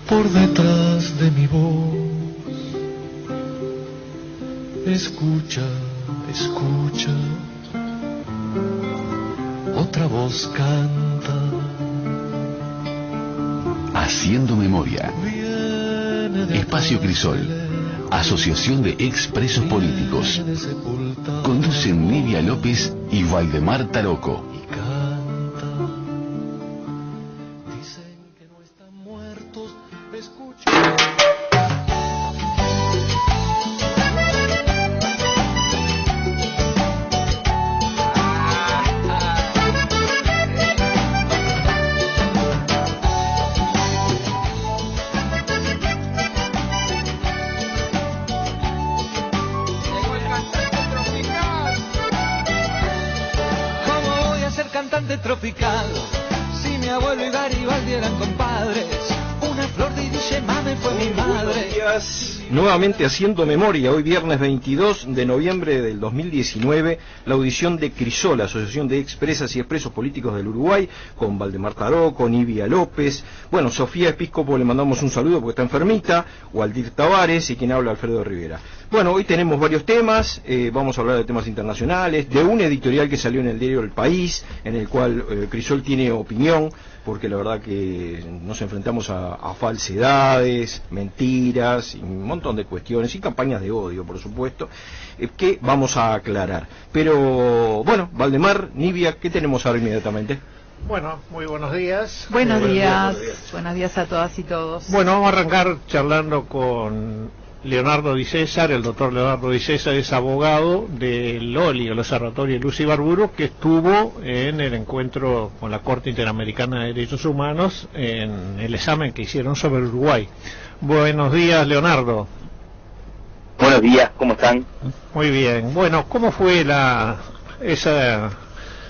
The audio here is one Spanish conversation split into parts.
por detrás de mi voz. Escucha, escucha, otra voz canta. Haciendo memoria. Espacio Crisol, Asociación de Expresos Políticos. Conducen Nivia López y Valdemar Taroco. Tropical, si mi abuelo y Garibaldi eran compadres, una flor de Guillemame fue mi madre. Nuevamente haciendo memoria, hoy viernes 22 de noviembre del 2019, la audición de Crisol, Asociación de Expresas y Expresos Políticos del Uruguay, con Valdemar Taró, con Nivia López, bueno, Sofía Episcopo le mandamos un saludo porque está enfermita, Waldir Tavares y quien habla Alfredo Rivera. Bueno, hoy tenemos varios temas, vamos a hablar de temas internacionales, de un editorial que salió en el diario El País, en el cual Crisol tiene opinión, porque la verdad que nos enfrentamos a falsedades, mentiras, y un montón de cuestiones, y campañas de odio, por supuesto, que vamos a aclarar. Pero, bueno, Valdemar, Nivia, ¿qué tenemos ahora inmediatamente? Bueno, muy buenos días. Buenos días a todas y todos. Bueno, vamos a arrancar charlando con Leonardo Di César. El doctor Leonardo Di César es abogado del OLI, el Observatorio de Luz y Barburo, que estuvo en el encuentro con la Corte Interamericana de Derechos Humanos en el examen que hicieron sobre Uruguay. Buenos días, Leonardo. Buenos días, ¿cómo están? Muy bien. Bueno, ¿cómo fue esa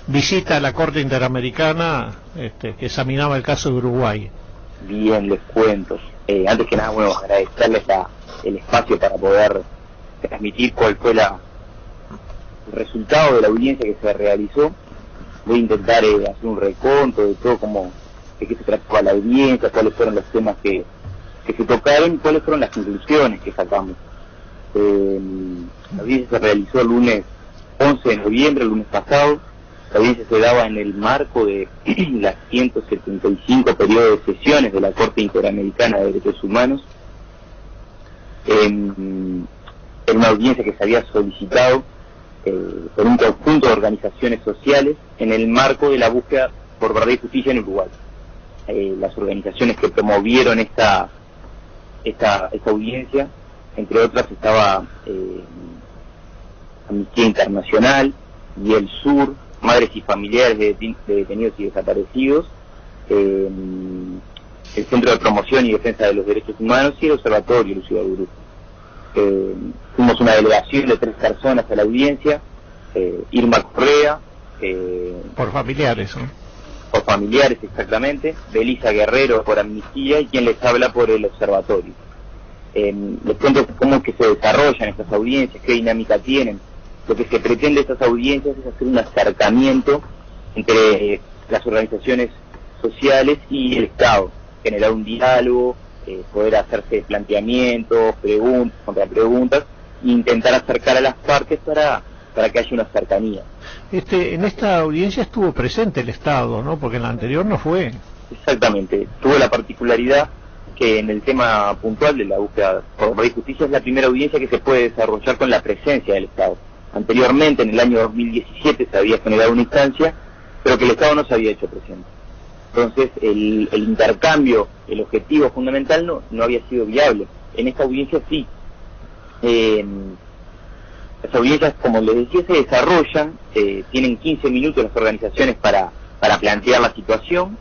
visita a la Corte Interamericana que examinaba el caso de Uruguay? Bien, les cuento. Antes que nada, bueno, agradecerles el espacio para poder transmitir cuál fue el resultado de la audiencia que se realizó. Voy a intentar hacer un reconto de todo, de qué se trataba la audiencia, cuáles fueron los temas que se tocaron y cuáles fueron las conclusiones que sacamos. La audiencia se realizó el lunes 11 de noviembre, el lunes pasado. La audiencia se daba en el marco de las 175 periodos de sesiones de la Corte Interamericana de Derechos Humanos. Era una audiencia que se había solicitado por un conjunto de organizaciones sociales en el marco de la búsqueda por verdad y justicia en Uruguay. Las organizaciones que promovieron esta audiencia, entre otras, estaba Amnistía Internacional y el Sur, Madres y Familiares de Detenidos y Desaparecidos, el Centro de Promoción y Defensa de los Derechos Humanos y el Observatorio Luz y Barburo. Fuimos una delegación de 3 personas a la audiencia, Irma Correa, por familiares, ¿no? Por familiares, exactamente, Belisa Guerrero por Amnistía y quien les habla por el Observatorio. Les cuento cómo es que se desarrollan estas audiencias, qué dinámica tienen. Lo que se pretende de estas audiencias es hacer un acercamiento entre las organizaciones sociales y el Estado, generar un diálogo, poder hacerse planteamientos, preguntas, contrapreguntas, e intentar acercar a las partes para que haya una cercanía. En esta audiencia estuvo presente el Estado, ¿no? Porque en la anterior no fue. Exactamente. Tuvo la particularidad que en el tema puntual de la búsqueda por verdad y justicia es la primera audiencia que se puede desarrollar con la presencia del Estado. Anteriormente, en el año 2017, se había generado una instancia, pero que el Estado no se había hecho presente. Entonces, el intercambio, el objetivo fundamental no había sido viable. En esta audiencia sí. Las audiencias, como les decía, se desarrollan, tienen 15 minutos las organizaciones para plantear la situación,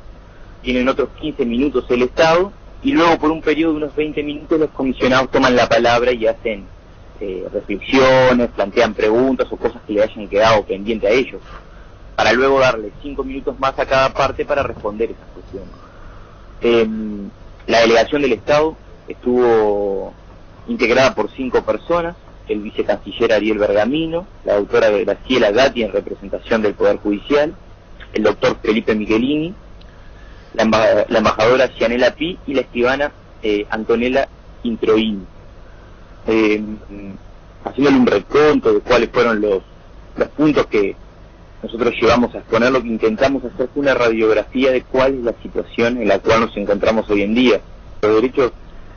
tienen otros 15 minutos el Estado, y luego por un periodo de unos 20 minutos los comisionados toman la palabra y hacen reflexiones, plantean preguntas o cosas que le hayan quedado pendiente a ellos, para luego darle 5 minutos más a cada parte para responder esas cuestiones. La delegación del Estado estuvo integrada por 5 personas: el vicecanciller Ariel Bergamino, la doctora Graciela Gatti en representación del Poder Judicial, el doctor Felipe Michelini, la embajadora Cianela Pi y la escribana Antonella Introini. Haciéndole un reconto de cuáles fueron los puntos que nosotros llevamos a exponer, lo que intentamos hacer fue una radiografía de cuál es la situación en la cual nos encontramos hoy en día. Los derechos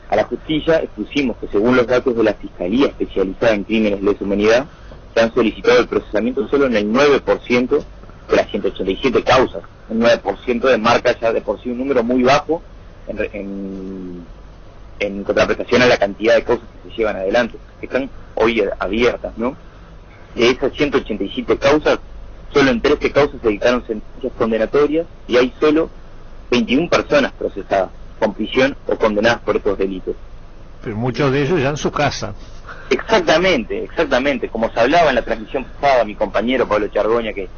a la justicia expusimos que según los datos de la Fiscalía Especializada en Crímenes de Lesa Humanidad, se han solicitado el procesamiento solo en el 9% de las 187 causas. El 9% de marca ya de por sí un número muy bajo en contraprestación a la cantidad de causas que se llevan adelante, que están hoy abiertas, ¿no? De esas 187 causas, solo en 13 causas se dictaron sentencias condenatorias y hay solo 21 personas procesadas con prisión o condenadas por estos delitos. Pero muchos de ellos ya en su casa. Exactamente. Como se hablaba en la transmisión pasada, mi compañero Pablo Chargoña, que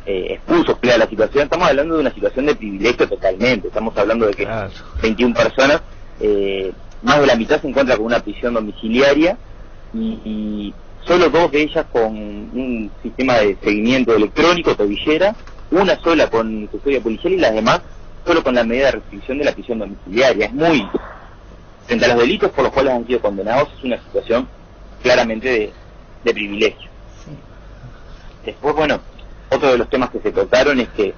expuso la situación, estamos hablando de una situación de privilegio totalmente. Estamos hablando de que 21 personas, más de la mitad se encuentra con una prisión domiciliaria y solo 2 de ellas con un sistema de seguimiento electrónico, tobillera, una sola con custodia policial y las demás solo con la medida de restricción de la prisión domiciliaria. Es muy, frente a los delitos por los cuales han sido condenados, es una situación claramente de privilegio. Sí. Después, bueno, otro de los temas que se tocaron es que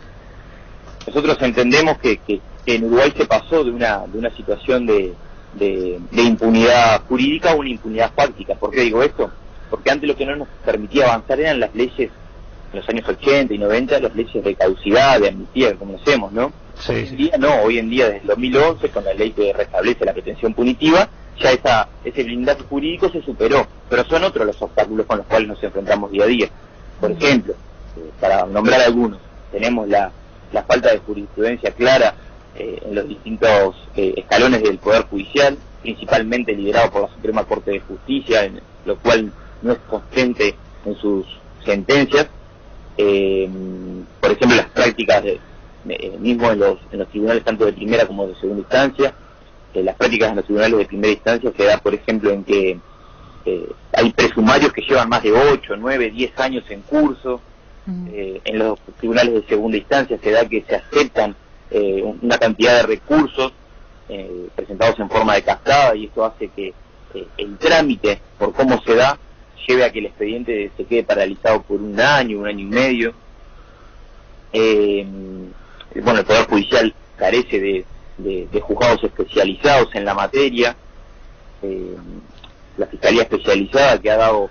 nosotros entendemos que en Uruguay se pasó de una situación de impunidad jurídica a una impunidad fáctica. ¿Por qué digo esto? Porque antes lo que no nos permitía avanzar eran las leyes, en los años 80 y 90, las leyes de caducidad, de amnistía que conocemos, ¿no? Sí, hoy en día no, hoy en día desde el 2011, con la ley que restablece la pretensión punitiva, ya ese blindaje jurídico se superó, pero son otros los obstáculos con los cuales nos enfrentamos día a día. Por ejemplo, para nombrar algunos, tenemos la falta de jurisprudencia clara en los distintos escalones del Poder Judicial, principalmente liderado por la Suprema Corte de Justicia, en lo cual no es constante en sus sentencias. Por ejemplo, las prácticas mismo en los tribunales tanto de primera como de segunda instancia, las prácticas en los tribunales de primera instancia se da, por ejemplo, en que hay presumarios que llevan más de 8, 9, 10 años en curso. En los tribunales de segunda instancia se da que se aceptan una cantidad de recursos presentados en forma de cascada, y esto hace que el trámite, por cómo se da, lleve a que el expediente se quede paralizado por un año y medio. Bueno, el Poder Judicial carece de juzgados especializados en la materia. La Fiscalía Especializada, que ha dado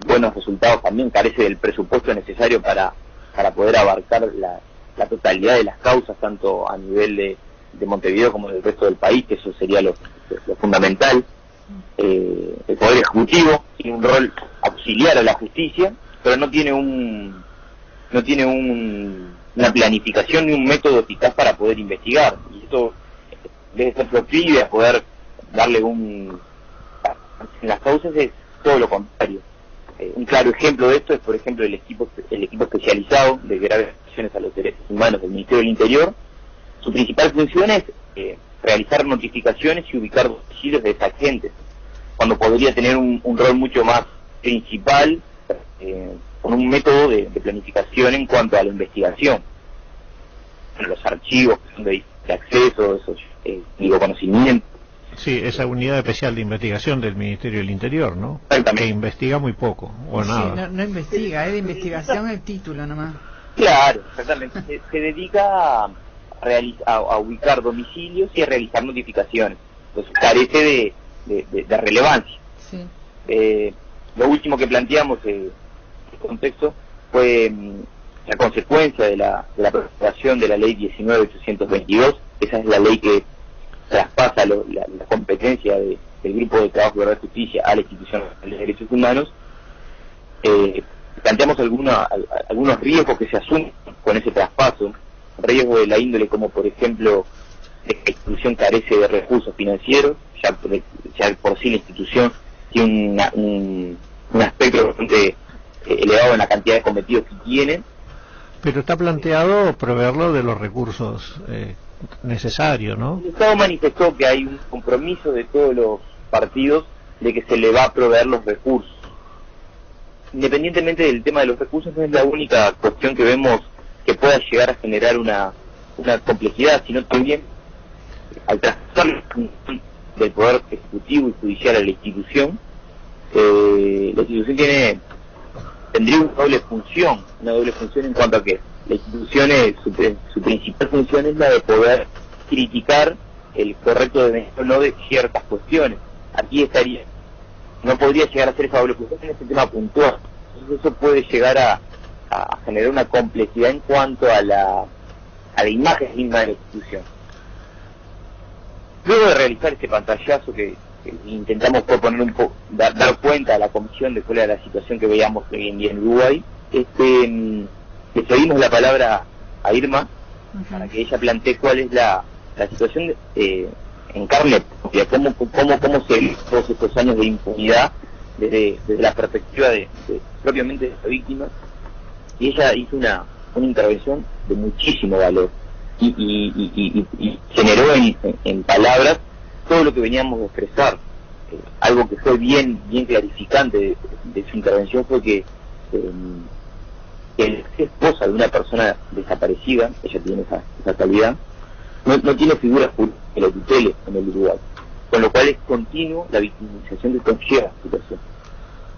buenos resultados, también carece del presupuesto necesario para poder abarcar la totalidad de las causas, tanto a nivel de Montevideo como del resto del país, que eso sería lo fundamental. El Poder Ejecutivo tiene un rol auxiliar a la justicia, pero no tiene una planificación ni un método eficaz para poder investigar, y esto debe ser proclive a poder darle en las causas es todo lo contrario. Un claro ejemplo de esto es, por ejemplo, el equipo especializado de graves violaciones a los derechos humanos del Ministerio del Interior. Su principal función es realizar notificaciones y ubicar domicilios de esas agentes, cuando podría tener un rol mucho más principal, con un método de planificación en cuanto a la investigación. Los archivos que son de acceso, esos conocimientos. Sí, esa unidad especial de investigación del Ministerio del Interior, ¿no? Que investiga muy poco, o nada. No investiga, de investigación el título nomás. Claro, exactamente. Se dedica a ubicar domicilios y a realizar notificaciones. Entonces carece de relevancia. Sí. Lo último que planteamos en este contexto fue la consecuencia de la aprobación de la ley 19.822. Esa es la ley que traspasa la competencia del Grupo de Trabajo de Verdad y Justicia a la Institución de Derechos Humanos. Planteamos algunos riesgos que se asumen con ese traspaso, riesgos de la índole como, por ejemplo, que la institución carece de recursos financieros, ya por sí la institución tiene un aspecto bastante elevado en la cantidad de cometidos que tiene. Pero está planteado proveerlo de los recursos necesarios, ¿no? El Estado manifestó que hay un compromiso de todos los partidos de que se le va a proveer los recursos. Independientemente del tema de los recursos, no es la única cuestión que vemos que pueda llegar a generar una complejidad, sino también al traspasar la función del poder ejecutivo y judicial a la institución tendría una doble función en cuanto a que la institución su principal función es la de poder criticar el correcto devenir o no de ciertas cuestiones. Aquí no podría llegar a ser esa doble función en este tema puntual. Entonces eso puede llegar a generar una complejidad en cuanto a la imagen misma de la institución. Luego de realizar este pantallazo que intentamos proponer dar cuenta a la comisión de cuál era la situación que veíamos hoy en día en Uruguay, le cedimos la palabra a Irma para que ella plantee cuál es la situación en carne propia, cómo se viven todos estos años de impunidad desde la perspectiva propiamente de la víctima. Y ella hizo una intervención de muchísimo valor y generó en palabras todo lo que veníamos a expresar. Algo que fue bien clarificante de su intervención fue que es esposa de una persona desaparecida, ella tiene esa calidad, no tiene figura que lo tutele en el Uruguay, con lo cual es continuo la victimización que conlleva la situación.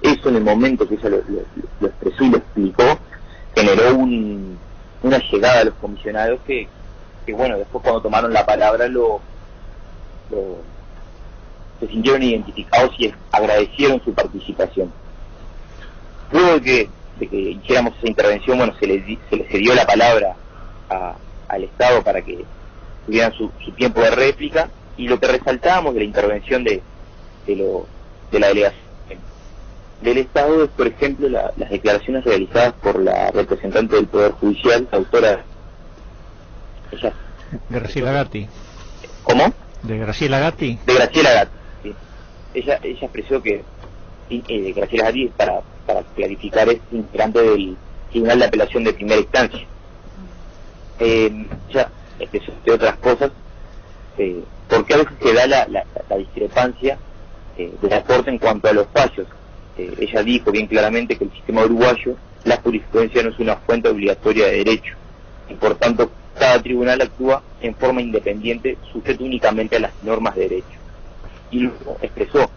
Eso, en el momento que ella lo expresó y lo explicó, generó una llegada a los comisionados que bueno, después cuando tomaron la palabra se sintieron identificados y agradecieron su participación. Luego de que hiciéramos esa intervención, bueno, se les dio la palabra al Estado para que tuvieran su tiempo de réplica, y lo que resaltábamos de la intervención de la delegación del Estado es, por ejemplo, las declaraciones realizadas por la representante del Poder Judicial, autora de Graciela Gatti. ¿Cómo? ¿De Graciela Gatti? De Graciela Gatti, sí. Ella expresó que Graciela Gatti, para clarificar, es integrante del Tribunal de Apelación de Primera Instancia. Ella expresó, entre otras cosas, porque a veces se da la discrepancia de la Corte en cuanto a los fallos. Ella dijo bien claramente que el sistema uruguayo, la jurisprudencia no es una fuente obligatoria de derecho, y por tanto cada tribunal actúa en forma independiente, sujeto únicamente a las normas de derecho. Y luego expresó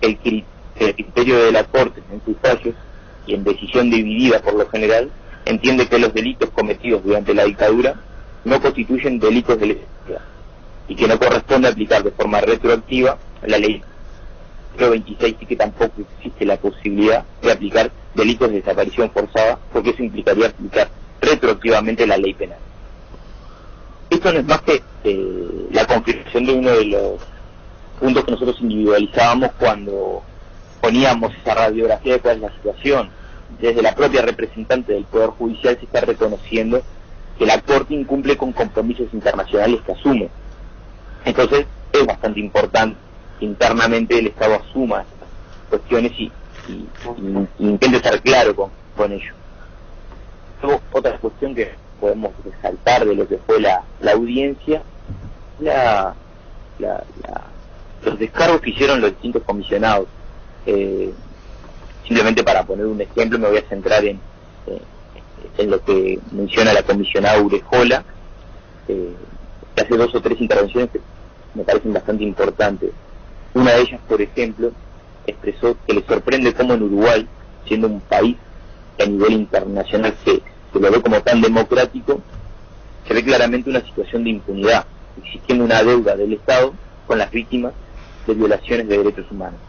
el criterio de la Corte en sus fallos, y en decisión dividida por lo general, entiende que los delitos cometidos durante la dictadura no constituyen delitos de lesa humanidad, y que no corresponde aplicar de forma retroactiva la ley 26, y que tampoco existe la posibilidad de aplicar delitos de desaparición forzada, porque eso implicaría aplicar retroactivamente la ley penal. Esto no es más que la confirmación de uno de los puntos que nosotros individualizábamos cuando poníamos esa radiografía de cuál es la situación. Desde la propia representante del Poder Judicial se está reconociendo que la Corte incumple con compromisos internacionales que asume. Entonces es bastante importante que internamente el Estado asuma estas cuestiones y intente estar claro con ello. Luego, otra cuestión que podemos resaltar de lo que fue la audiencia, los descargos que hicieron los distintos comisionados. Simplemente para poner un ejemplo, me voy a centrar en lo que menciona la comisionada Urejola, que hace 2 o 3 intervenciones que me parecen bastante importantes. Una de ellas, por ejemplo, expresó que le sorprende cómo en Uruguay, siendo un país que a nivel internacional se lo ve como tan democrático, se ve claramente una situación de impunidad, existiendo una deuda del Estado con las víctimas de violaciones de derechos humanos,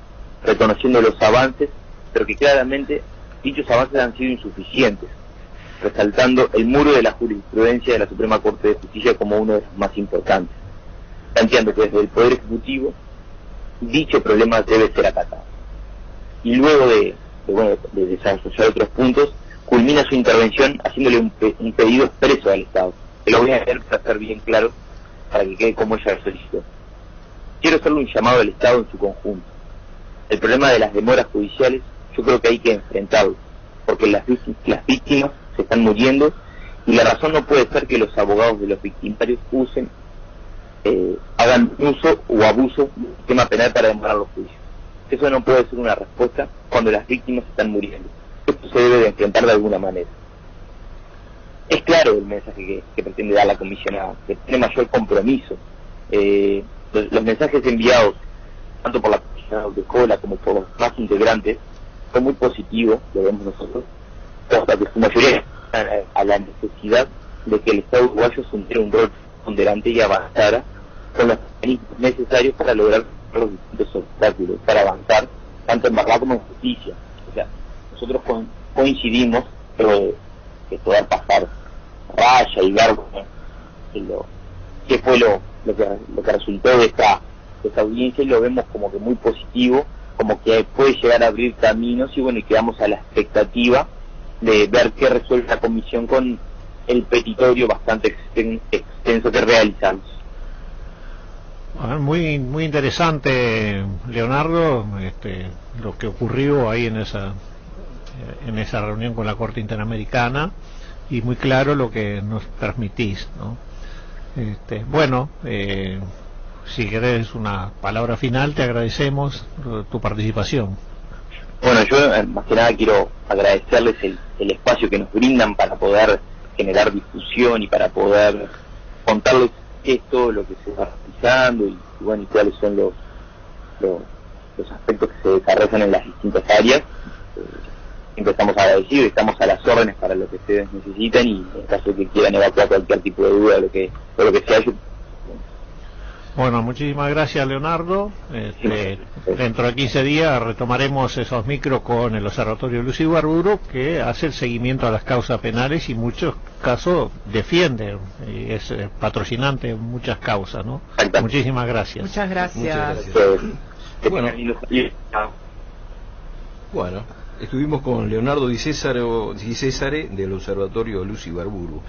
reconociendo los avances, pero que claramente dichos avances han sido insuficientes, resaltando el muro de la jurisprudencia de la Suprema Corte de Justicia como uno de los más importantes, planteando que desde el Poder Ejecutivo dicho problema debe ser acatado. Y luego de desarrollar otros puntos, culmina su intervención haciéndole un pedido expreso al Estado, que lo voy a leer para ser bien claro, para que quede como ella lo solicitó. Quiero hacerle un llamado al Estado en su conjunto. El problema de las demoras judiciales yo creo que hay que enfrentarlo, porque las víctimas se están muriendo, y la razón no puede ser que los abogados de los victimarios hagan uso o abuso del sistema penal para demorar los juicios. Eso no puede ser una respuesta cuando las víctimas están muriendo. Esto se debe de enfrentar de alguna manera. Es claro el mensaje que pretende dar la comisionada, que tiene mayor compromiso los mensajes enviados tanto por la de Cola como por los más integrantes son muy positivos, lo vemos nosotros, hasta que su mayoría a la necesidad de que el Estado uruguayo asumiera un rol ponderante y avanzara con los mecanismos necesarios para lograr los distintos obstáculos, para avanzar tanto en verdad como en justicia. O sea, nosotros coincidimos que poder pasar raya y ver qué fue lo que resultó de esta audiencia, y lo vemos como que muy positivo, como que puede llegar a abrir caminos, y bueno, y quedamos a la expectativa de ver qué resuelve la comisión con el petitorio bastante extenso que realizamos. Muy muy interesante, Leonardo, lo que ocurrió ahí en esa reunión con la Corte Interamericana, y muy claro lo que nos transmitís, ¿no? Bueno, si querés una palabra final, te agradecemos tu participación. Bueno, yo más que nada quiero agradecerles el espacio que nos brindan para poder generar difusión y para poder contarles qué es todo lo que se está realizando y bueno, y cuáles son los aspectos que se desarrollan en las distintas áreas. Siempre estamos agradecidos y estamos a las órdenes para lo que ustedes necesiten, y en caso de que quieran evacuar cualquier tipo de duda de lo que sea. Bueno, muchísimas gracias, Leonardo. Dentro de 15 días retomaremos esos micros con el Observatorio Luz Ibarburu, que hace el seguimiento a las causas penales y en muchos casos defiende y es patrocinante en muchas causas, ¿no? Muchísimas gracias. Muchas gracias. Bueno, estuvimos con Leonardo Di Cesare del Observatorio Luz Ibarburu.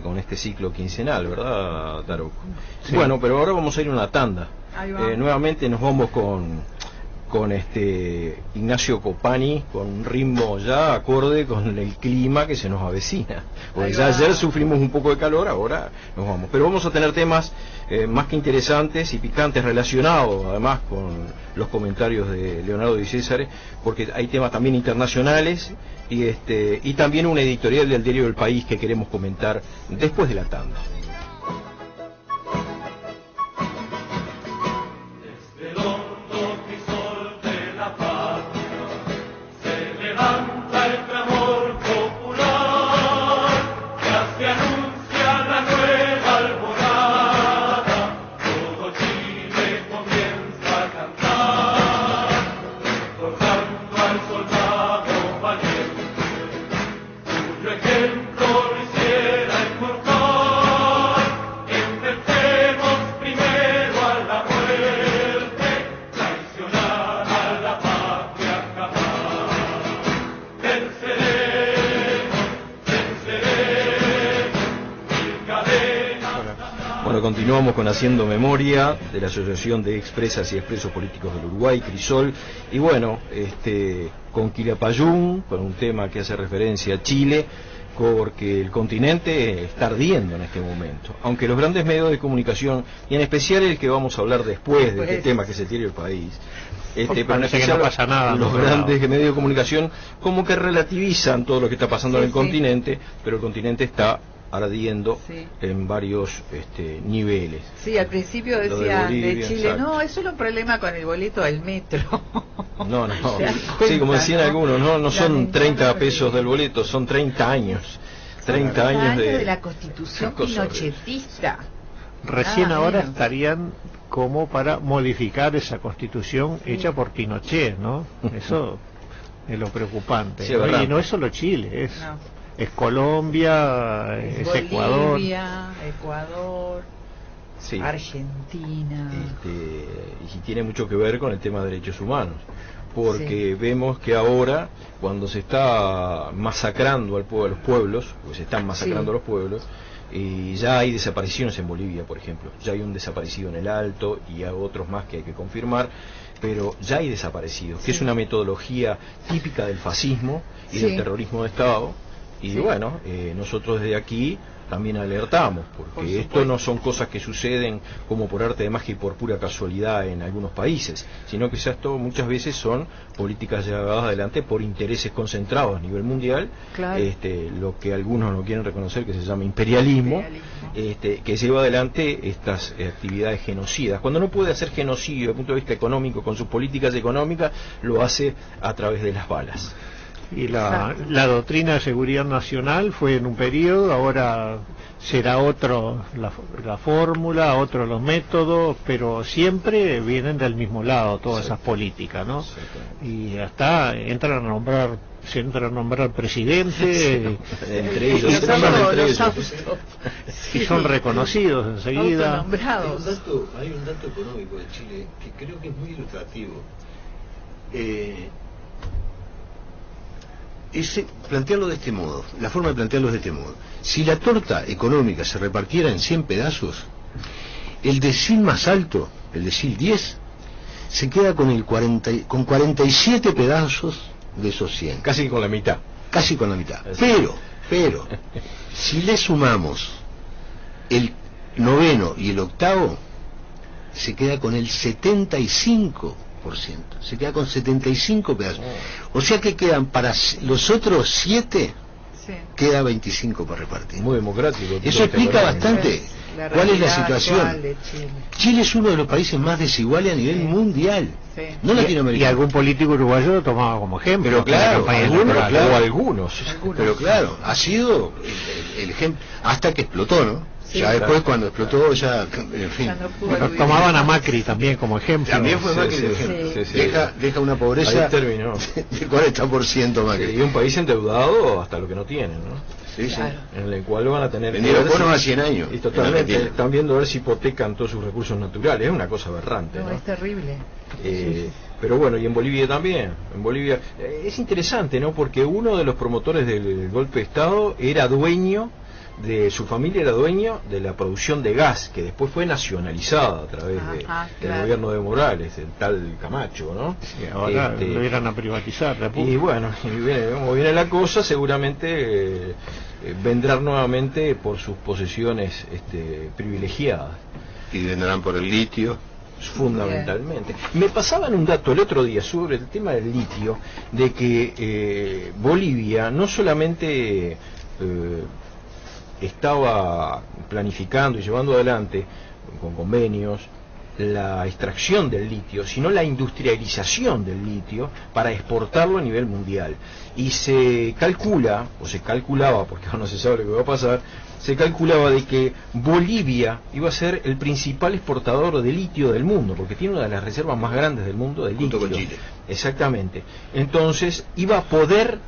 Con este ciclo quincenal, ¿verdad, Daroco? Sí. Bueno, pero ahora vamos a ir a una tanda. Nuevamente nos vamos con Ignacio Copani, con un ritmo ya acorde con el clima que se nos avecina. Porque ya ayer sufrimos un poco de calor, ahora nos vamos. Pero vamos a tener temas más que interesantes y picantes, relacionados además con los comentarios de Leonardo Di Cesare, porque hay temas también internacionales y también una editorial del diario El País que queremos comentar después de la tanda. Continuamos con Haciendo Memoria de la Asociación de Expresas y Expresos Políticos del Uruguay, Crisol, y bueno, con Quilapayún, con un tema que hace referencia a Chile, porque el continente está ardiendo en este momento, aunque los grandes medios de comunicación, y en especial el que vamos a hablar después de este tema, que es el diario El País, pero en especial no pasa nada, los grandes medios de comunicación como que relativizan todo lo que está pasando en el continente, pero el continente está ardiendo en varios niveles. Sí, al principio decían de Chile, exacto. No, es solo un problema con el boleto del metro. No. Sí, como decían algunos, no son 30 pesos del boleto, son 30 años. 30 años de la Constitución pinochetista. Recién ahora estarían como para modificar esa Constitución hecha por Pinochet, ¿no? Eso es lo preocupante. Sí, y no es solo Chile, es Colombia, es Bolivia, Ecuador, sí. Argentina. Y tiene mucho que ver con el tema de derechos humanos, porque vemos que ahora, cuando se está masacrando a los pueblos, porque se están masacrando a los pueblos, y ya hay desapariciones en Bolivia, por ejemplo, ya hay un desaparecido en el Alto y hay otros más que hay que confirmar, pero ya hay desaparecidos, que es una metodología típica del fascismo y del terrorismo de Estado, Y bueno, nosotros desde aquí también alertamos, porque esto no son cosas que suceden como por arte de magia y por pura casualidad en algunos países, sino que esto muchas veces son políticas llevadas adelante por intereses concentrados a nivel mundial, claro. Lo que algunos no quieren reconocer, que se llama imperialismo. Que lleva adelante estas actividades genocidas. Cuando no puede hacer genocidio desde el punto de vista económico con sus políticas económicas, lo hace a través de las balas. Y la doctrina de seguridad nacional fue en un periodo, ahora será otro la fórmula, otro los métodos, pero siempre vienen del mismo lado todas esas políticas, ¿no? Y hasta se entran a nombrar presidente, entre ellos, y son reconocidos enseguida. Hay un dato económico de Chile que creo que es muy ilustrativo. Plantearlo de este modo, la forma de plantearlo es de este modo. Si la torta económica se repartiera en 100 pedazos, el decil más alto, el decil 10, se queda con 47 pedazos de esos 100. Casi con la mitad. Casi con la mitad. Pero, si le sumamos el noveno y el octavo, se queda con el 75%. Se queda con 75 pedazos. O sea que quedan para los otros 7, queda 25 para repartir. Muy democrático. Eso explica bastante cuál es la situación. Chile es uno de los países más desiguales a nivel mundial, no latinoamericano. Y algún político uruguayo lo tomaba como ejemplo. Pero claro, algunos. Pero claro, ha sido el ejemplo hasta que explotó, ¿no? Ya después, cuando explotó, ya, en fin. Tomaban a Macri también como ejemplo. También fue Macri de ejemplo. Deja una pobreza del 40% Macri. Y un país endeudado hasta lo que no tiene, ¿no? Claro. En el cual van a tener vendieron bonos a 100 años. Y totalmente, están viendo a ver si hipotecan todos sus recursos naturales. Es una cosa aberrante, ¿no? Es terrible. Pero bueno, y en Bolivia también. En Bolivia es interesante, ¿no? Porque uno de los promotores del golpe de Estado era dueño su familia, era dueño de la producción de gas, que después fue nacionalizada a través del gobierno de Morales, el tal Camacho, ¿no? Sí, ahora lo irán a privatizar. Y bueno, como viene la cosa, seguramente vendrán nuevamente por sus posesiones privilegiadas. Y vendrán por el litio. Fundamentalmente. Me pasaban un dato el otro día sobre el tema del litio, de que Bolivia no solamente estaba planificando y llevando adelante con convenios la extracción del litio, sino la industrialización del litio para exportarlo a nivel mundial. Y se calcula, o se calculaba, porque ahora no se sabe lo que va a pasar, se calculaba de que Bolivia iba a ser el principal exportador de litio del mundo, porque tiene una de las reservas más grandes del mundo de litio. Junto con Chile. Exactamente. Entonces iba a poder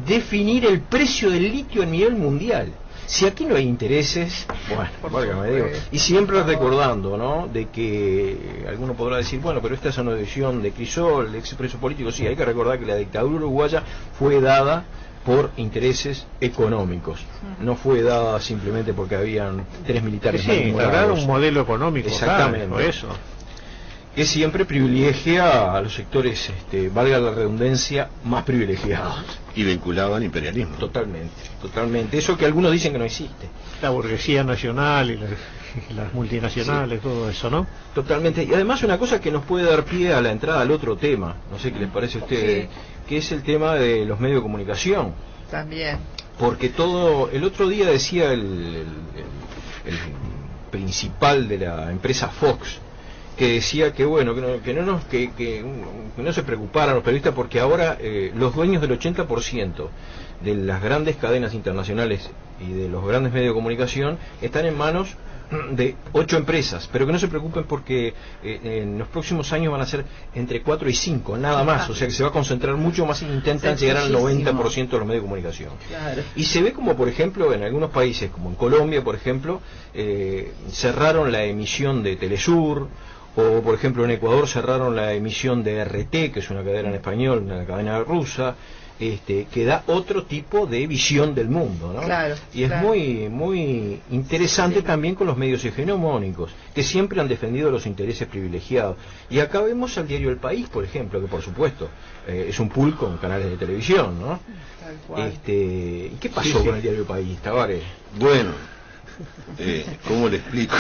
definir el precio del litio a nivel mundial. Si aquí no hay intereses, bueno, válgame Dios. Y siempre recordando, ¿no?, de que alguno podrá decir, bueno, pero esta es una decisión de Crisol, de expreso político. Sí, hay que recordar que la dictadura uruguaya fue dada por intereses económicos, no fue dada simplemente porque habían 3 militares. Sí, instauraron un modelo económico. Exactamente, por eso. Que siempre privilegia a los sectores, valga la redundancia, más privilegiados. Y vinculado al imperialismo. Totalmente. Eso que algunos dicen que no existe. La burguesía nacional y las multinacionales, todo eso, ¿no? Totalmente. Y además una cosa que nos puede dar pie a la entrada al otro tema, no sé qué les parece a ustedes, que es el tema de los medios de comunicación. También. Porque el otro día decía el principal de la empresa Fox, que decía que bueno, que no se preocuparan los periodistas, porque ahora los dueños del 80% de las grandes cadenas internacionales y de los grandes medios de comunicación están en manos de 8 empresas, pero que no se preocupen porque en los próximos años van a ser entre 4 y 5, nada más, o sea que se va a concentrar mucho más e intentan llegar al 90% de los medios de comunicación. Claro. Y se ve como, por ejemplo, en algunos países, como en Colombia, por ejemplo, cerraron la emisión de Telesur, o por ejemplo en Ecuador cerraron la emisión de RT, que es una cadena en español, una cadena rusa. que da otro tipo de visión del mundo, ¿no? Claro, y es muy interesante también con los medios hegemónicos, que siempre han defendido los intereses privilegiados. Y acá vemos al diario El País, por ejemplo, que por supuesto es un pool con canales de televisión, ¿no? ¿Qué pasó con el diario El País, Tavares? Bueno, ¿cómo le explico?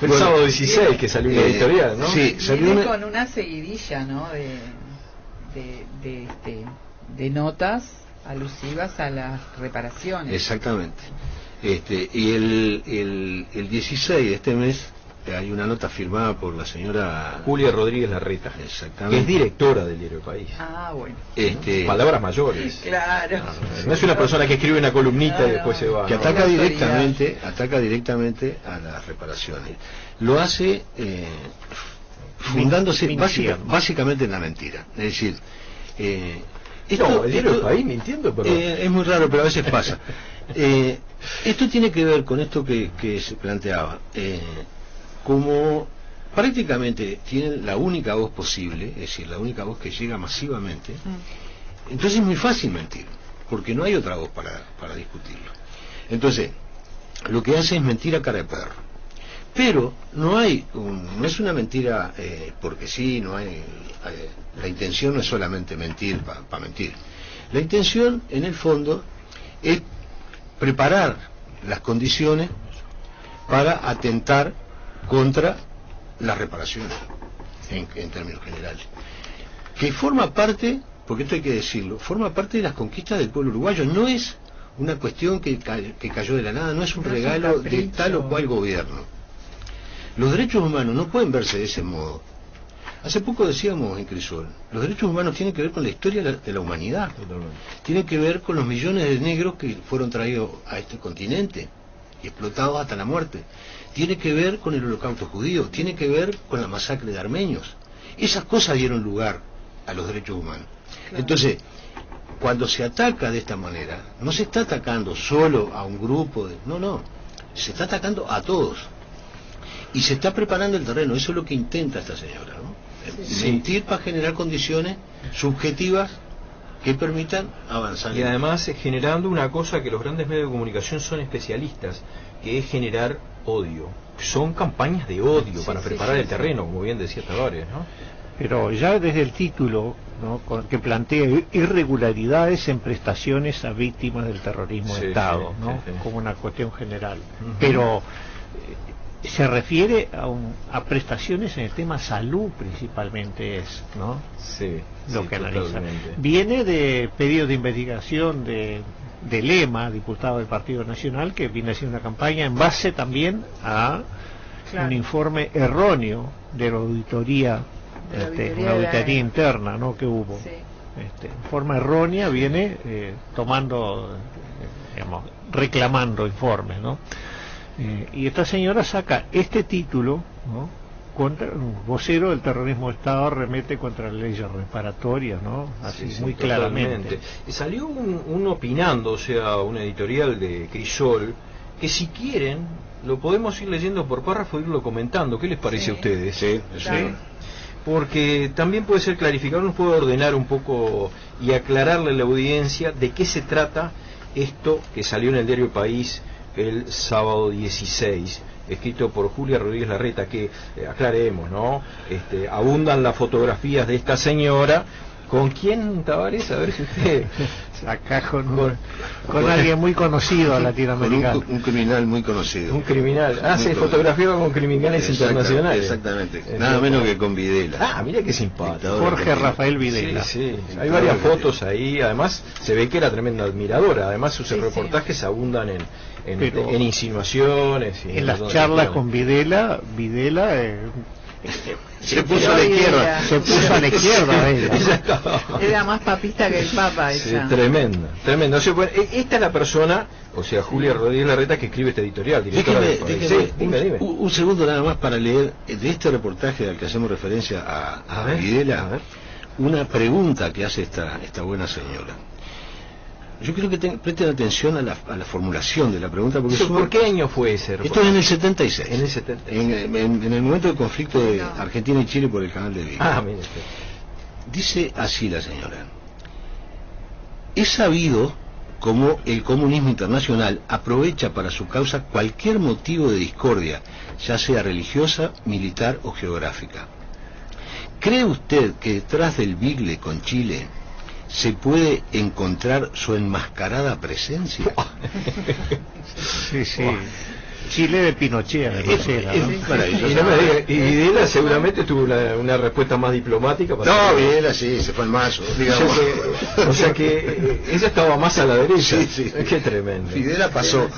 El sábado 16 que salió una editorial, ¿no? Sí, salió con una seguidilla, ¿no? De notas alusivas a las reparaciones. Exactamente. Y el 16 de este mes hay una nota firmada por la señora Julia Rodríguez Larreta, exactamente, que es directora del diario El País. Ah, bueno. Palabras mayores. Claro. No es una persona que escribe una columnita y después se va. Que ataca directamente a las reparaciones. Lo hace fundándose básicamente en la mentira. Es decir, el diario El País mintiendo, pero es muy raro, pero a veces pasa. Esto tiene que ver con esto que se planteaba. Como prácticamente tienen la única voz posible, es decir, la única voz que llega masivamente, entonces es muy fácil mentir, porque no hay otra voz para discutirlo. Entonces, lo que hace es mentir a cara de perro. Pero no es una mentira porque sí, no hay la intención no es solamente mentir para mentir. La intención, en el fondo, es preparar las condiciones para atentar contra las reparaciones, en términos generales, que forma parte, porque esto hay que decirlo, forma parte de las conquistas del pueblo uruguayo. No es una cuestión que cayó de la nada, no es un regalo de tal o cual gobierno. Los derechos humanos no pueden verse de ese modo. Hace poco decíamos en Crisol, los derechos humanos tienen que ver con la historia de la humanidad. Totalmente. Tienen que ver con los millones de negros que fueron traídos a este continente y explotados hasta la muerte. Tiene que ver con el holocausto judío, tiene que ver con la masacre de armenios. Esas cosas dieron lugar a los derechos humanos. Claro. Entonces, cuando se ataca de esta manera, no se está atacando solo a un grupo, no, se está atacando a todos. Y se está preparando el terreno, eso es lo que intenta esta señora, ¿no? Mentir para generar condiciones subjetivas que permitan avanzar. Y además generando una cosa que los grandes medios de comunicación son especialistas, que es generar odio. Son campañas de odio para preparar el terreno, como bien decía Tavares, ¿no? Pero ya desde el título, ¿no?, que plantea irregularidades en prestaciones a víctimas del terrorismo de Estado, ¿no? Como una cuestión general. Pero se refiere a prestaciones en el tema salud principalmente, ¿no? Lo que analiza. Viene de pedido de investigación de Lema, diputado del Partido Nacional, que viene haciendo una campaña en base también a un informe erróneo de la auditoría, una auditoría interna, ¿no?, que hubo. En forma errónea viene tomando, digamos, reclamando informes, ¿no? Y esta señora saca este título, ¿no?, contra un vocero del terrorismo de Estado, remete contra las leyes reparatorias, ¿no? Así muy claramente. Y salió un opinando, o sea, una editorial de Crisol, que si quieren lo podemos ir leyendo por párrafo e irlo comentando. ¿Qué les parece a ustedes? Sí. Porque también puede ser clarificado, nos puede ordenar un poco y aclararle a la audiencia de qué se trata esto que salió en el diario El País el sábado 16, escrito por Julia Rodríguez Larreta, que aclaremos, ¿no? Abundan las fotografías de esta señora. ¿Con quién, Tavares? A ver si usted... Acá con alguien muy conocido latinoamericano. Un criminal muy conocido. Un criminal. Se fotografiaba con criminales internacionales. Exactamente. Nada menos que con Videla. Mira qué simpático. Jorge Rafael Videla. Sí. Hay varias fotos ahí. Además, se ve que era tremenda admiradora. Además, sus reportajes abundan en insinuaciones. En las charlas con Videla se puso a la izquierda. Se puso a la izquierda ella. Era más papista que el Papa ella. Tremenda. O sea, bueno, esta es la persona, o sea, Julia Rodríguez Larreta, que escribe este editorial. Dime. Un segundo nada más para leer de este reportaje al que hacemos referencia a Videla, una pregunta que hace esta buena señora. Yo creo que presten atención a la formulación de la pregunta, porque ¿por qué año fue ese reportaje? Esto es en el 76. En el 76. En el momento del conflicto de Argentina y Chile por el Canal de Beagle. Mire. Dice así la señora: Es sabido cómo el comunismo internacional aprovecha para su causa cualquier motivo de discordia, ya sea religiosa, militar o geográfica. ¿Cree usted que detrás del bigle con Chile se puede encontrar su enmascarada presencia? Sí, sí. Chile de Pinochet, y Videla seguramente tuvo una respuesta más diplomática. No, Videla sí, se fue al mazo, digamos. O sea que ella estaba más a la derecha. Sí, sí. Qué tremendo. Videla pasó.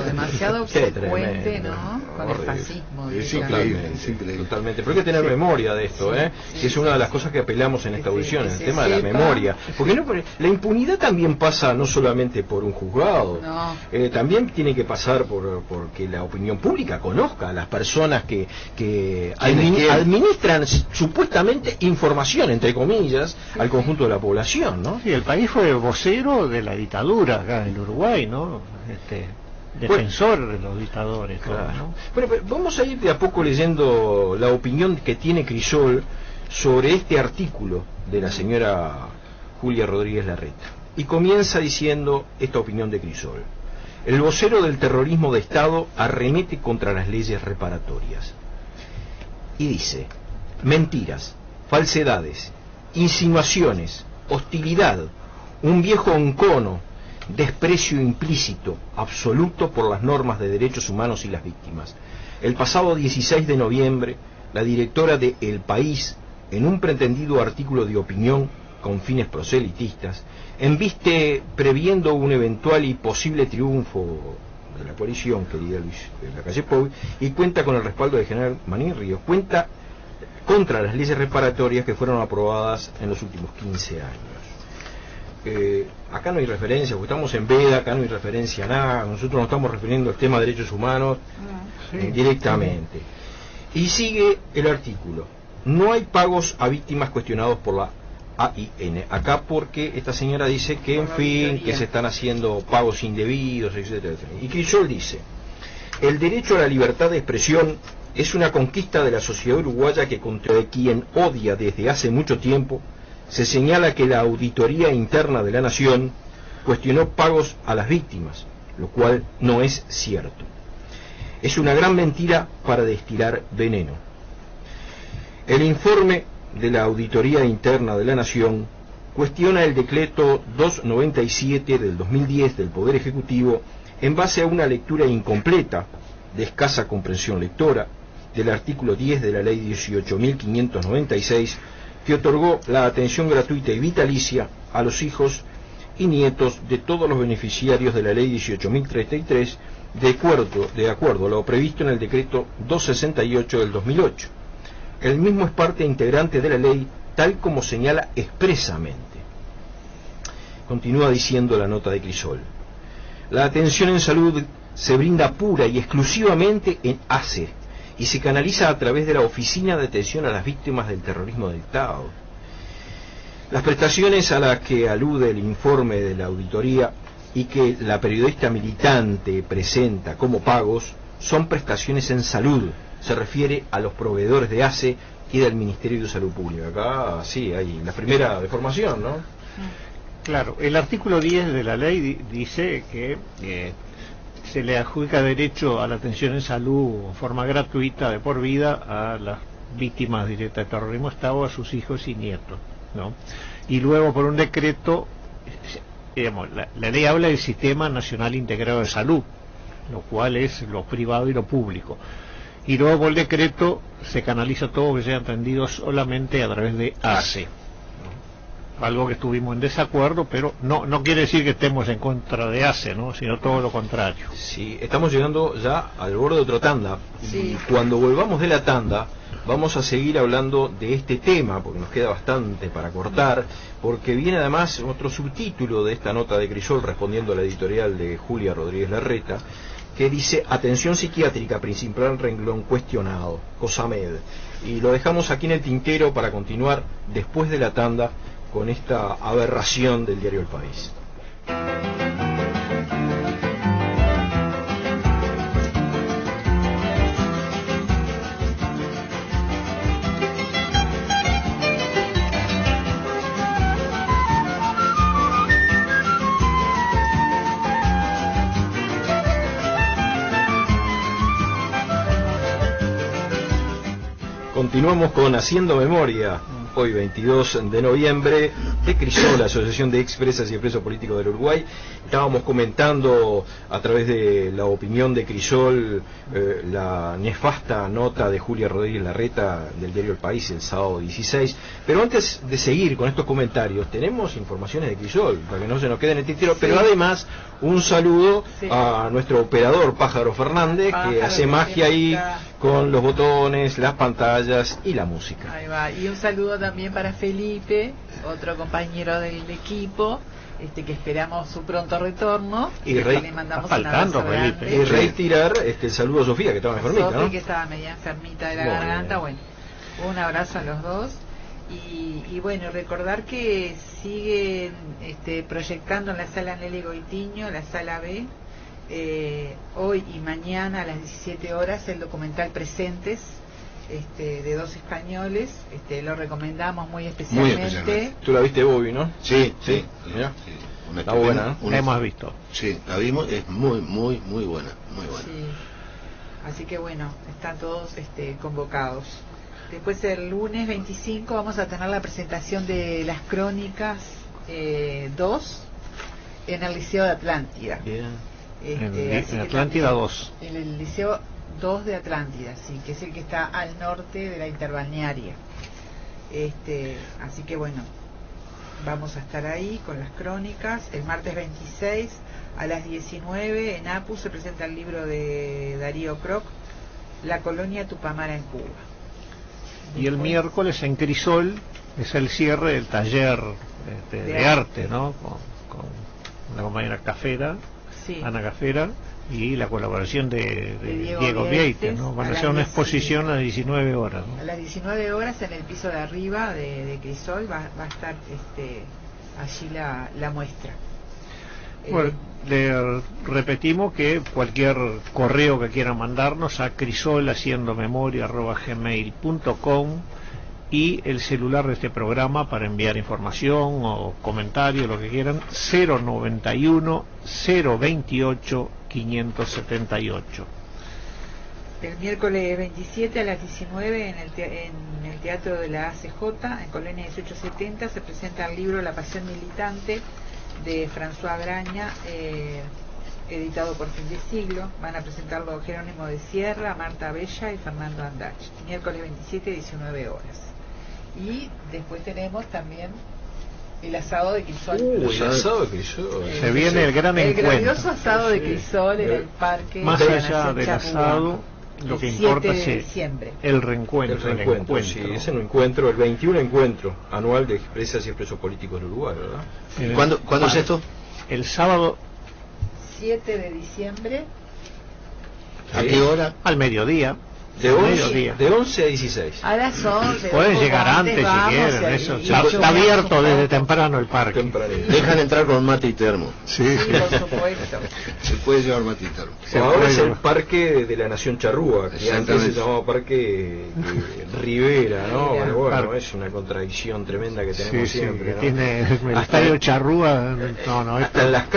Demasiado frecuente, ¿no? Con el fascismo. Es increíble, es increíble. Totalmente. Pero hay que tener memoria de esto, que es una de las cosas que apelamos en esta audición, el tema de la memoria. Porque la impunidad también pasa no solamente por un juzgado, también tiene que pasar porque la opinión pública conozca a las personas que administran supuestamente información, entre comillas, al conjunto de la población, ¿no? Sí, el país fue vocero de la dictadura acá en Uruguay, ¿no? Defensor de los dictadores, claro. ¿no? Pero vamos a ir de a poco leyendo la opinión que tiene Crisol sobre este artículo de la señora Julia Rodríguez Larreta. Y comienza diciendo esta opinión de Crisol. El vocero del terrorismo de Estado arremete contra las leyes reparatorias. Y dice, mentiras, falsedades, insinuaciones, hostilidad, un viejo encono, desprecio implícito, absoluto por las normas de derechos humanos y las víctimas. El pasado 16 de noviembre, la directora de El País, en un pretendido artículo de opinión con fines proselitistas, embiste previendo un eventual y posible triunfo de la coalición, querida Luis de la Calle Pou, y cuenta con el respaldo del general Manín Ríos, cuenta contra las leyes reparatorias que fueron aprobadas en los últimos 15 años. Acá no hay referencia, porque estamos en veda, acá no hay referencia a nada, nosotros nos estamos refiriendo al tema de derechos humanos directamente. Y sigue el artículo. No hay pagos a víctimas cuestionados por la AIN. Acá porque esta señora dice que, en fin, que se están haciendo pagos indebidos, etcétera, etcétera. Y Crisol dice, el derecho a la libertad de expresión es una conquista de la sociedad uruguaya que contra quien odia desde hace mucho tiempo. Se señala que la auditoría interna de la Nación cuestionó pagos a las víctimas, lo cual no es cierto. Es una gran mentira para destilar veneno. El informe de la Auditoría Interna de la Nación cuestiona el decreto 297 del 2010 del Poder Ejecutivo en base a una lectura incompleta, de escasa comprensión lectora, del artículo 10 de la Ley 18.596, que otorgó la atención gratuita y vitalicia a los hijos y nietos de todos los beneficiarios de la Ley 18.033, de acuerdo a lo previsto en el decreto 268 del 2008. El mismo es parte integrante de la ley, tal como señala expresamente. Continúa diciendo la nota de Crisol. La atención en salud se brinda pura y exclusivamente en ACE y se canaliza a través de la Oficina de Atención a las Víctimas del Terrorismo del Estado. Las prestaciones a las que alude el informe de la auditoría y que la periodista militante presenta como pagos son prestaciones en salud. Se refiere a los proveedores de ACE y del Ministerio de Salud Pública. Acá sí hay la primera deformación, ¿no? Claro, el artículo 10 de la ley dice que se le adjudica derecho a la atención en salud en forma gratuita de por vida a las víctimas directas de terrorismo de Estado, a sus hijos y nietos, ¿no? Y luego por un decreto, digamos, la ley habla del Sistema Nacional Integrado de Salud, lo cual es lo privado y lo público. Y luego por el decreto se canaliza todo que sea entendido solamente a través de ACE. Algo que estuvimos en desacuerdo, pero no quiere decir que estemos en contra de ACE, ¿no? Sino todo lo contrario. Sí, estamos llegando ya al borde de otra tanda. Sí. Y cuando volvamos de la tanda, vamos a seguir hablando de este tema, porque nos queda bastante para cortar, porque viene además otro subtítulo de esta nota de Crisol respondiendo a la editorial de Julia Rodríguez Larreta, que dice atención psiquiátrica, principal renglón cuestionado, COSAMED. Y lo dejamos aquí en el tintero para continuar después de la tanda con esta aberración del diario El País. Continuamos con Haciendo Memoria, hoy 22 de noviembre, de Crisol, la Asociación de Expresas y Expresos Políticos del Uruguay. Estábamos comentando a través de la opinión de Crisol la nefasta nota de Julia Rodríguez Larreta del diario El País el sábado 16. Pero antes de seguir con estos comentarios, tenemos informaciones de Crisol, para que no se nos quede en el tintero, pero además un saludo a nuestro operador Pájaro Fernández, que hace magia ahí con los botones, las pantallas y la música. Ahí va. Y un saludo también para Felipe, otro compañero del equipo, que esperamos su pronto retorno. Y le mandamos un abrazo grande. Y reiterar el saludo a Sofía, que estaba enfermita, Sofía, ¿no? que estaba media enfermita de la garganta. Bueno, un abrazo a los dos. Y bueno, recordar que siguen proyectando en la sala Nelly Goitiño, la sala B, hoy y mañana a las 17 horas el documental Presentes, de dos españoles. Lo recomendamos muy especialmente. Tú la viste, Bobby, ¿no? Sí. Está buena, la hemos visto. Sí, la vimos, es muy buena, muy buena. Sí. Así que bueno, están todos convocados. Después el lunes 25 vamos a tener la presentación de las crónicas 2 en el Liceo de Atlántida. Bien. En Atlántida 2. En el Liceo 2 de Atlántida, sí, que es el que está al norte de la interbalnearia. Así que bueno, vamos a estar ahí con las crónicas. El martes 26 a las 19 en APU se presenta el libro de Darío Kroc, La colonia Tupamara en Cuba. Y el miércoles en Crisol es el cierre del taller de arte, ¿no? Con la compañera Cafera, sí. Ana Cafera, y la colaboración de Diego Vieites, ¿no? Van a hacer una exposición a las 19 horas, ¿no? A las 19 horas en el piso de arriba de Crisol va a estar allí la muestra. Bueno, le repetimos que cualquier correo que quieran mandarnos a crisol@gmail.com y el celular de este programa para enviar información o comentario, lo que quieran, 091 028 578. El miércoles 27 a las 19 en el Teatro de la ACJ, en Colonia 1870, se presenta el libro La Pasión Militante de François Graña, editado por Fin de Siglo. Van a presentarlo Jerónimo de Sierra, Marta Bella y Fernando Andach. Miércoles 27, 19 horas. Y después tenemos también el asado de Crisol. El asado de Crisol. Se viene el gran encuentro. El grandioso asado de Crisol en el parque. Más allá del asado, lo que importa es el reencuentro. El encuentro. Sí, es un encuentro, el 21 encuentro anual de expresas y expresos políticos del Uruguay, ¿verdad? ¿Cuándo es esto? El sábado 7 de diciembre. ¿A qué hora? Al mediodía. De 11 a 16. A las 11. Pueden llegar antes si quieren. Eso. Está abierto desde temprano el parque. Dejan entrar con mate y termo. Sí, por supuesto. Se puede llevar mate y termo. Ahora es el Parque de la Nación Charrúa, que antes se llamaba Parque Rivera, ¿no? Pero bueno, es una contradicción tremenda que tenemos siempre, ¿no? Tiene el estadio Charrúa. Hasta las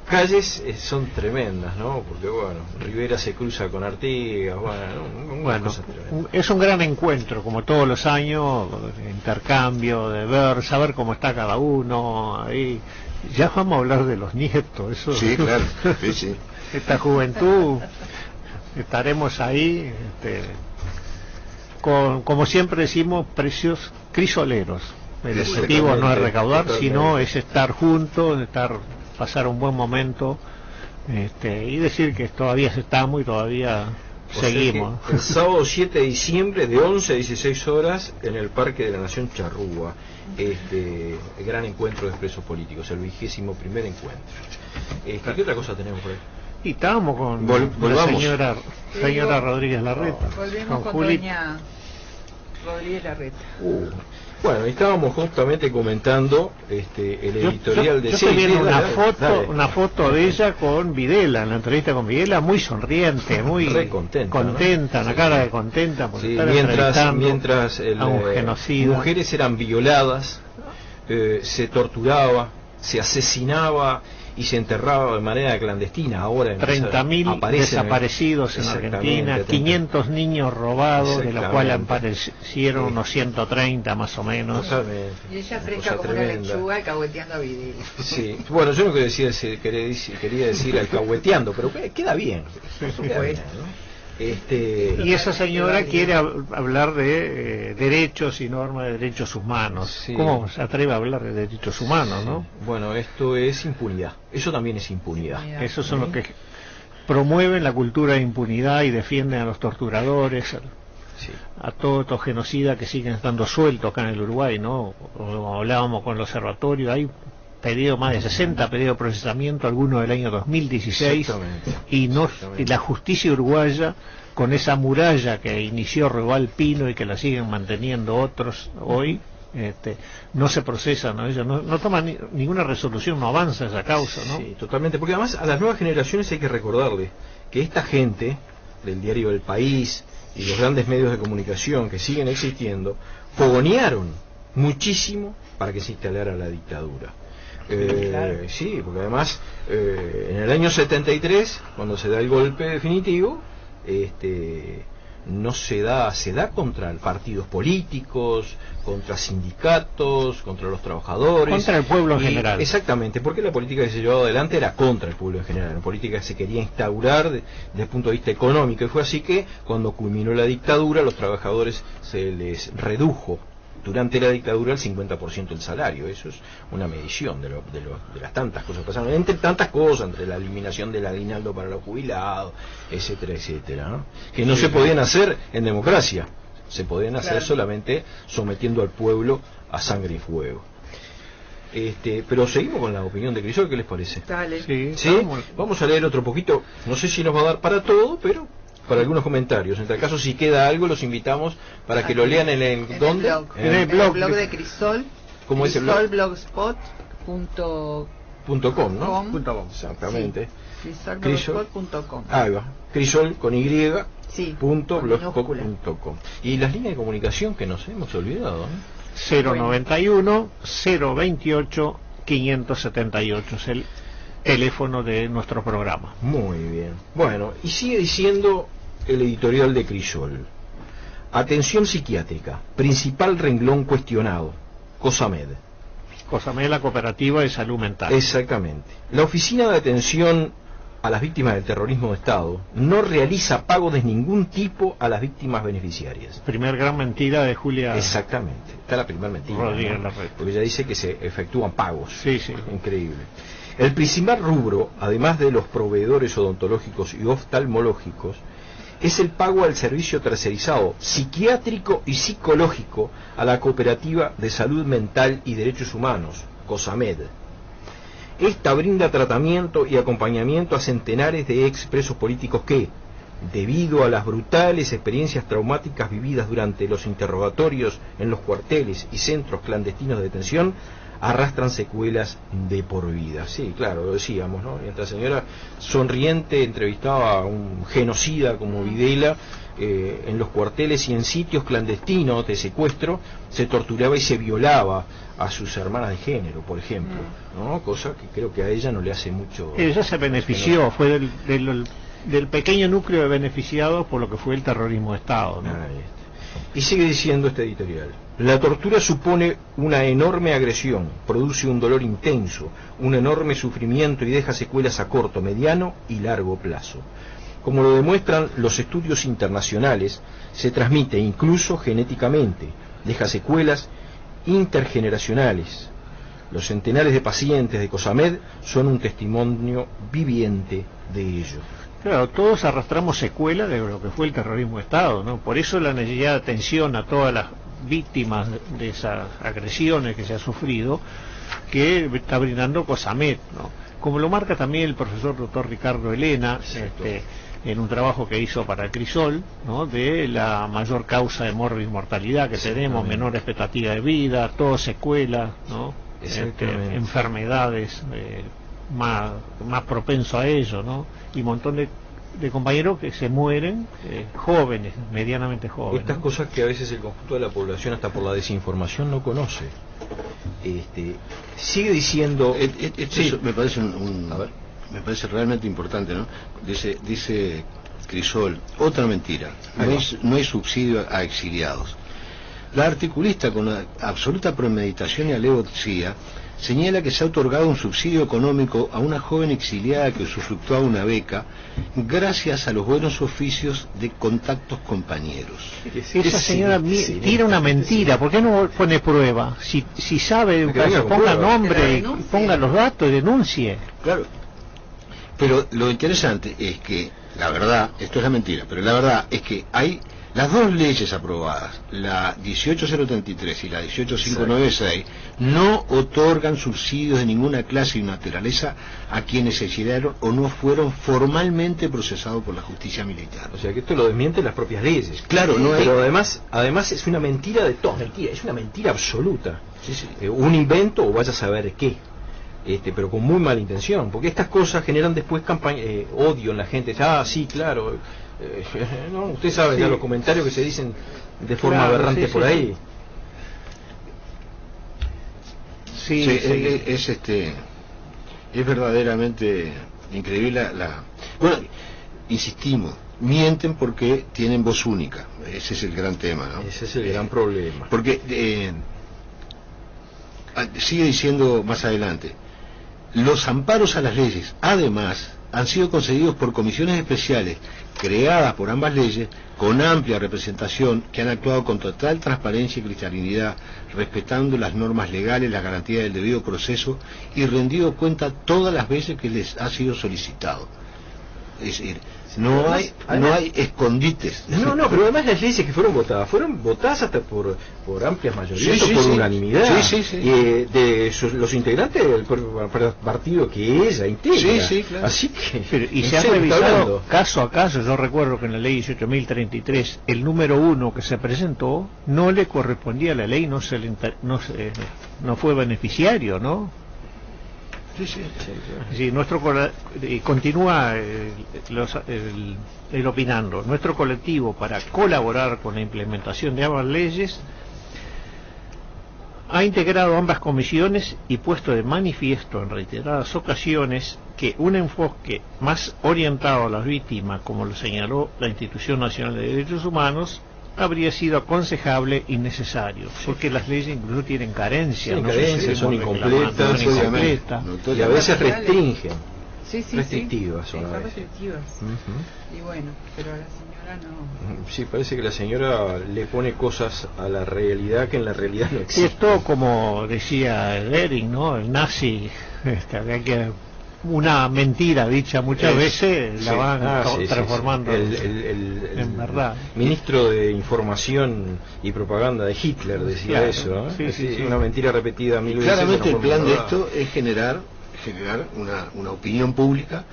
calles son tremendas, ¿no? Porque bueno, Rivera se cruza con Artigas, bueno, es un gran encuentro, como todos los años, intercambio, de ver, saber cómo está cada uno. Ahí ya vamos a hablar de los nietos, eso. Sí, claro. Sí. Esta juventud, estaremos ahí, como siempre decimos, precios crisoleros. El objetivo no es recaudar, sino es estar juntos, pasar un buen momento, y decir que todavía estamos y todavía seguimos. El sábado 7 de diciembre de 11 a 16 horas en el Parque de la Nación Charrúa, el gran encuentro de expresos políticos, el 21º encuentro. ¿Qué otra cosa tenemos por ahí? Y estábamos con la señora Rodríguez Larreta. Volvemos con doña Rodríguez Larreta. Bueno, estábamos justamente comentando el editorial de yo estoy viendo una foto de ella con Videla, en la entrevista con Videla, muy sonriente, muy contenta, una cara de contenta por estar mientras a un genocida. Mujeres eran violadas, se torturaba, se asesinaba y se enterraba de manera clandestina. Ahora 30.000 desaparecidos en Argentina, 500 niños robados, de los cuales aparecieron unos 130 más o menos. Y ella fresca como una lechuga alcahueteando a Videla. Sí, bueno, yo no quería decir alcahueteando, pero queda bien. Queda bien, ¿no? Y esa señora quiere hablar de derechos y normas de derechos humanos. Sí. ¿Cómo se atreve a hablar de derechos humanos, no? Bueno, esto es impunidad. Eso también es impunidad. Esos son los que promueven la cultura de impunidad y defienden a los torturadores, a todos estos genocidas que siguen estando sueltos acá en el Uruguay, ¿no? Como hablábamos con el observatorio, hay pedido más de 60 pedidos de procesamiento, algunos del año 2016, y la justicia uruguaya, con esa muralla que inició Rogal Pino y que la siguen manteniendo otros hoy, no se procesa, ¿no? Ellos no toman ninguna resolución, no avanza esa causa, ¿no? Sí, totalmente, porque además a las nuevas generaciones hay que recordarles que esta gente del diario El País y los grandes medios de comunicación que siguen existiendo fogonearon muchísimo para que se instalara la dictadura. Claro. Sí, porque además en el año 73, cuando se da el golpe definitivo, no se da contra partidos políticos, contra sindicatos, contra los trabajadores, contra el pueblo en general. Exactamente, porque la política que se llevaba adelante era contra el pueblo en general, la política que se quería instaurar desde el punto de vista económico, y fue así que cuando culminó la dictadura, a los trabajadores se les redujo durante la dictadura el 50% del salario. Eso es una medición de las tantas cosas que pasaron, entre tantas cosas, entre la eliminación del aguinaldo para los jubilados, etcétera, etcétera, ¿no? Que no se podían hacer en democracia, se podían hacer solamente sometiendo al pueblo a sangre y fuego. Pero seguimos con la opinión de Crisol, ¿qué les parece? Dale. ¿Sí? Vamos a leer otro poquito, no sé si nos va a dar para todo, pero para algunos comentarios. En tal caso, si queda algo, los invitamos para que lo lean en el blog de Crisol. ¿Cómo es el blog? crisolblogspot.com, ¿no? Exactamente. crisolblogspot.com. Ahí va. Crisol con Y. Sí, .blogspot.com. Y las líneas de comunicación que nos hemos olvidado, ¿no? 091 028 578 es el teléfono de nuestro programa. Muy bien. Bueno, y sigue diciendo el editorial de Crisol: atención psiquiátrica, principal renglón cuestionado, COSAMED. COSAMED, la Cooperativa de Salud Mental. Exactamente. La Oficina de Atención a las Víctimas del Terrorismo de Estado no realiza pagos de ningún tipo a las víctimas beneficiarias. Primer gran mentira de Julia. Exactamente. Está la primera mentira, ¿no? Porque ella dice que se efectúan pagos. Sí, sí. Increíble. El principal rubro, además de los proveedores odontológicos y oftalmológicos, es el pago al servicio tercerizado psiquiátrico y psicológico a la Cooperativa de Salud Mental y Derechos Humanos, COSAMED. Esta brinda tratamiento y acompañamiento a centenares de expresos políticos que, debido a las brutales experiencias traumáticas vividas durante los interrogatorios en los cuarteles y centros clandestinos de detención, arrastran secuelas de por vida. Sí, claro, lo decíamos, ¿no? Esta señora sonriente entrevistaba a un genocida como Videla en los cuarteles y en sitios clandestinos de secuestro, se torturaba y se violaba a sus hermanas de género, por ejemplo, ¿no? Cosa que creo que a ella no le hace mucho. Ella se benefició, fue del pequeño núcleo de beneficiados por lo que fue el terrorismo de Estado, ¿no? Y sigue diciendo este editorial: la tortura supone una enorme agresión, produce un dolor intenso, un enorme sufrimiento y deja secuelas a corto, mediano y largo plazo. Como lo demuestran los estudios internacionales, se transmite incluso genéticamente, deja secuelas intergeneracionales. Los centenares de pacientes de COSAMED son un testimonio viviente de ello. Claro, todos arrastramos secuelas de lo que fue el terrorismo de Estado, ¿no? Por eso la necesidad de atención a todas las víctimas de esas agresiones que se ha sufrido, que está brindando COSAMED, ¿no? Como lo marca también el profesor doctor Ricardo Elena, en un trabajo que hizo para Crisol, ¿no? De la mayor causa de mortalidad que tenemos, menor expectativa de vida, todo secuelas, ¿no? Enfermedades más propenso a ello, ¿no? Y un montón de de compañeros que se mueren, jóvenes, medianamente jóvenes. Estas cosas que a veces el conjunto de la población, hasta por la desinformación, no conoce. Sigue diciendo... Eso me parece me parece realmente importante, ¿no? Dice Crisol, otra mentira, no hay subsidio a exiliados. La articulista, con absoluta premeditación y alevosía, señala que se ha otorgado un subsidio económico a una joven exiliada que usufructuaba una beca gracias a los buenos oficios de contactos compañeros. Esa señora tira una mentira. ¿Por qué no pone prueba? Si sabe de un caso, ponga nombre y ponga los datos y denuncie. Claro. Pero lo interesante es que, la verdad, esto es la mentira, pero la verdad es que hay las dos leyes aprobadas, la 18033 y la 18596, no otorgan subsidios de ninguna clase y naturaleza a quienes se exiliaron o no fueron formalmente procesados por la justicia militar. O sea que esto lo desmienten las propias leyes. Claro, no hay... Pero además es una mentira de todo, es una mentira absoluta. Un invento o vaya a saber qué. Pero con muy mala intención, porque estas cosas generan después odio en la gente. Sí, claro, no, usted sabe ya los comentarios que se dicen de forma aberrante por ahí. Es verdaderamente increíble bueno, insistimos, mienten porque tienen voz única. Ese es el gran tema, ¿no? Ese es el gran problema. Porque sigue diciendo más adelante, los amparos a las leyes, además, han sido concedidos por comisiones especiales creadas por ambas leyes con amplia representación, que han actuado con total transparencia y cristalinidad, respetando las normas legales, las garantías del debido proceso y rendido cuenta todas las veces que les ha sido solicitado. Es decir, no hay escondites. No, pero además las leyes que fueron votadas hasta por amplias mayorías, por unanimidad, de los integrantes del partido que ella integra. Claro. Así que... Pero, y se ha revisado caso a caso. Yo recuerdo que en la ley 18.033 el número 1 que se presentó no le correspondía a la ley, no fue beneficiario, ¿no? Sí, continúa el opinando. Nuestro colectivo, para colaborar con la implementación de ambas leyes, ha integrado ambas comisiones y puesto de manifiesto en reiteradas ocasiones que un enfoque más orientado a las víctimas, como lo señaló la Institución Nacional de Derechos Humanos, habría sido aconsejable y necesario, porque las leyes incluso tienen carencias, son incompletas, y a veces restringen. Restrictivas. Son restrictivas. Y bueno, pero a la señora no. Sí, parece que la señora le pone cosas a la realidad que en la realidad no existe. Esto, como decía Goering, ¿no? El nazi, había que una mentira dicha muchas veces la van transformando en verdad. Ministro de Información y Propaganda de Hitler decía eso, ¿no? Una mentira repetida mil veces. Claramente el plan de esto es generar una opinión pública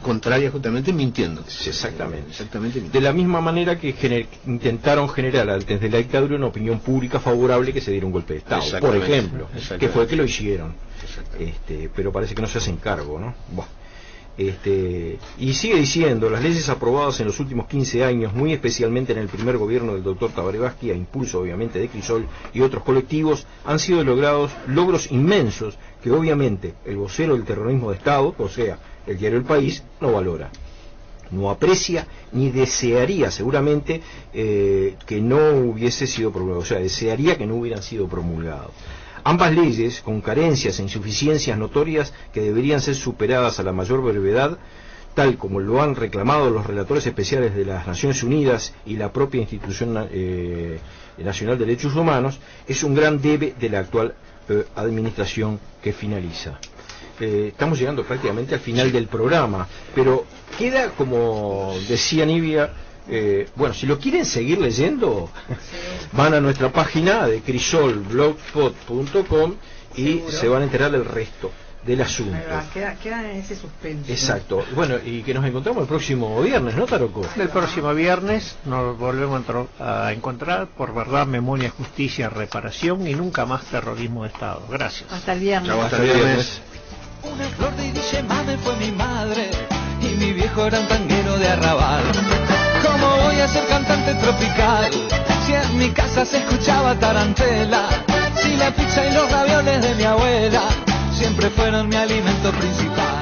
contraria, justamente mintiendo. Exactamente mintiendo. De la misma manera que intentaron generar antes de la dictadura una opinión pública favorable que se diera un golpe de Estado, por ejemplo, que fue que lo hicieron. Pero parece que no se hacen cargo, ¿no? Y sigue diciendo, las leyes aprobadas en los últimos 15 años, muy especialmente en el primer gobierno del doctor Tabaré Vázquez, a impulso obviamente de Crisol y otros colectivos, han sido logros inmensos que obviamente el vocero del terrorismo de Estado, o sea, el diario El País, no valora, no aprecia ni desearía seguramente que no hubiese sido promulgado, o sea, desearía que no hubieran sido promulgados. Ambas leyes, con carencias e insuficiencias notorias que deberían ser superadas a la mayor brevedad, tal como lo han reclamado los relatores especiales de las Naciones Unidas y la propia Institución Nacional de Derechos Humanos, es un gran debe de la actual administración que finaliza. Estamos llegando prácticamente al final del programa, pero queda, como decía Nivia, bueno, si lo quieren seguir leyendo, van a nuestra página de crisolblogspot.com y se van a enterar del resto del asunto. Quedan en ese suspenso. Exacto. Bueno, y que nos encontramos el próximo viernes, ¿no, Taroco? El próximo viernes nos volvemos a encontrar por verdad, memoria, justicia, reparación y nunca más terrorismo de Estado. Gracias. Hasta el viernes. Chau, hasta el viernes. Una flor de Guille Mame fue mi madre y mi viejo era un tanguero barrio de Arrabal. ¿Cómo voy a ser cantante tropical si en mi casa se escuchaba tarantela? Si la pizza y los ravioles de mi abuela siempre fueron mi alimento principal.